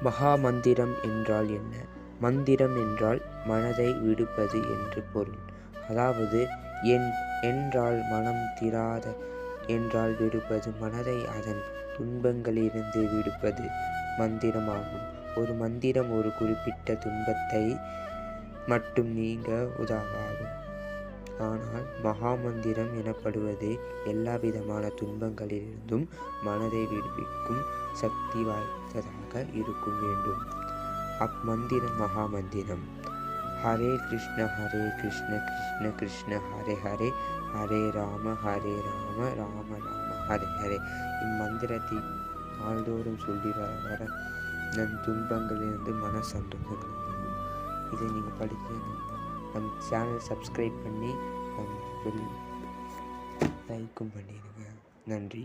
மகா மந்திரம் என்றால் என்ன? மந்திரம் என்றால் மனதை விடுப்பது என்று பொருள். அதாவது என்றால் மனம் திராத என்றால் விடுப்பது, மனதை அதன் துன்பங்களிலிருந்து விடுப்பது மந்திரமாகும். ஒரு மந்திரம் ஒரு குறிப்பிட்ட துன்பத்தை மட்டும் நீங்க உதவாகும். ஆனால் மகா மந்திரம் எனப்படுவது எல்லா விதமான துன்பங்களிலிருந்தும் மனதை விடுவிக்கும் சக்தி வாய்ந்ததாக இருக்க வேண்டும். அம்மந்திரம் மகா மந்திரம். ஹரே கிருஷ்ண கிருஷ்ண கிருஷ்ண ஹரே ஹரே, ஹரே ராம ராம ஹரே ஹரே. இம்மந்திரத்தை நாள்தோறும் சொல்லி வர நம் துன்பங்களிலிருந்து மன சந்தோஷங்கள் வரும். இதை நீங்கள் படித்து நம் சேனல் சப்ஸ்கிரைப் பண்ணி லைக்கும் பண்ணிடுங்க. நன்றி.